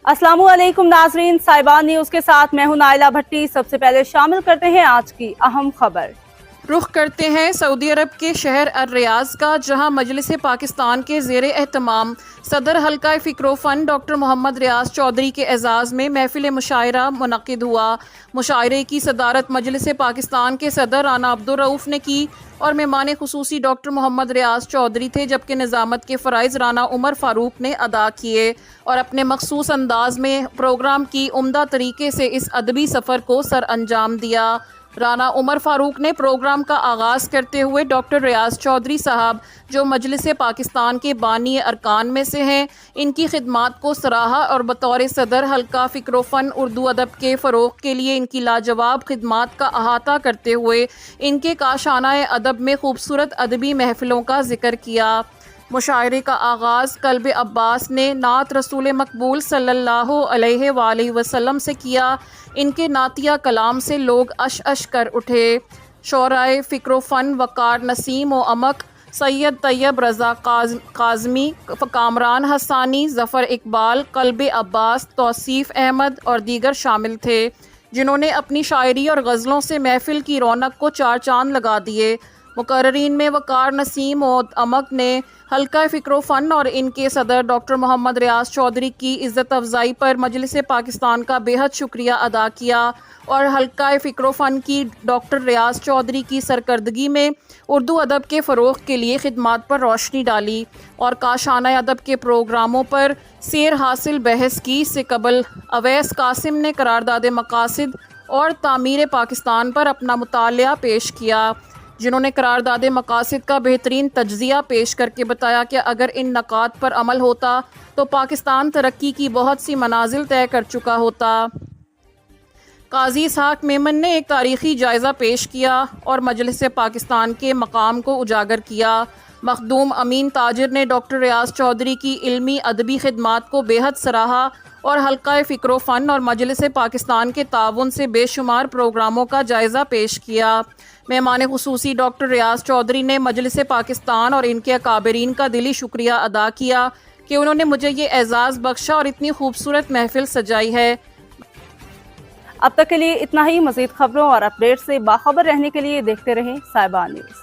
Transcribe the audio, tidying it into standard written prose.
अस्सलामु अलैकुम नाजरीन, साहिबान न्यूज के साथ मैं हूं नाइला भट्टी। सबसे पहले शामिल करते हैं आज की अहम खबर। रुख करते हैं सऊदी अरब के शहर अर रियाज का, जहां मजलिस पाकिस्तान के ज़ेर एहतमाम सदर हल्का फ़िक्र फ़न डॉक्टर मोहम्मद रियाज चौधरी के एजाज़ में महफिल मुशायरा मुनक़िद हुआ। मुशायरे की सदारत मजलिस पाकिस्तान के सदर राना अब्दुल रऊफ़ ने की और मेहमान खुसूसी डॉक्टर मोहम्मद रियाज चौधरी थे, जबकि निज़ामत के फ़राइज़ राना उमर फ़ारूक ने अदा किए और अपने मखसूस अंदाज में प्रोग्राम की उम्दा तरीके से इस अदबी सफ़र को सर अंजाम दिया। राना उमर फ़ारूक ने प्रोग्राम का आगाज़ करते हुए डॉक्टर रियाज चौधरी साहब, जो मजलिस पाकिस्तान के बानी अरकान में से हैं, इनकी खिदमात को सराहा और बतौर सदर हल्का फ़िक्र फ़न उर्दू अदब के फ़रोग़ के लिए इनकी लाजवाब खिदमात का अहाता करते हुए इनके काशाना अदब में खूबसूरत अदबी महफ़िलों का ज़िक्र किया। मुशायरे का आगाज़ कल्ब अब्बास ने नात रसूल मकबूल सल्लल्लाहु अलैहि वसल्लम से किया। इनके नातिया कलाम से लोग अश अश कर उठे। शोराए फ़िक्र फ़न वक़ार नसीम व अमक, सैयद तैयब रज़ा काज़मी, कामरान हसानी, ज़फ़र इकबाल, कल्ब अब्बास, तौसीफ़ अहमद और दीगर शामिल थे, जिन्होंने अपनी शायरी और गज़लों से महफ़िल की रौनक को चार चांद लगा दिए। मुकर्ररीन में वक़ार नसीम और अमक ने हल्का फ़िक्र फ़न और इनके सदर डॉक्टर मोहम्मद रियाज चौधरी की इज़्ज़त अफ़ज़ाई पर मजलिस पाकिस्तान का बेहद शुक्रिया अदा किया और हल्का फ़िक्र फ़न की डॉक्टर रियाज चौधरी की सरकर्दगी में उर्दू अदब के फ़रोग़ के लिए खिदमात पर रोशनी डाली और काशाना अदब के प्रोग्रामों पर सैर हासिल बहस की। इससे कबल अवैस कासिम ने करारदाद मकासिद और तामीर पाकिस्तान पर अपना मुतालिया पेश किया, जिन्होंने करारदाद मकासिद का बेहतरीन तज्ज़िया पेश करके बताया कि अगर इन नकात पर अमल होता तो पाकिस्तान तरक्की की बहुत सी मनाजिल तय कर चुका होता। काज़ी इसहाक़ मेमन ने एक तारीख़ी जायज़ा पेश किया और मजलिस पाकिस्तान के मकाम को उजागर किया। मखदूम अमीन ताजिर ने डॉक्टर रियाज चौधरी की इल्मी अदबी खिदमात को बेहद सराहा और हल्का फ़िक्र फ़न और मजलिस पाकिस्तान के ताउन से बेशुमार प्रोग्रामों का जायज़ा पेश किया। मेहमान खुसूसी डॉक्टर रियाज चौधरी ने मजलिस पाकिस्तान और इनके अकाबरीन का दिली शुक्रिया अदा किया कि उन्होंने मुझे ये एज़ाज़ बख्शा और इतनी खूबसूरत महफिल सजाई है। अब तक के लिए इतना ही। मज़ीद खबरों और अपडेट से बाखबर रहने के लिए देखते रहें साहिबान न्यूज़।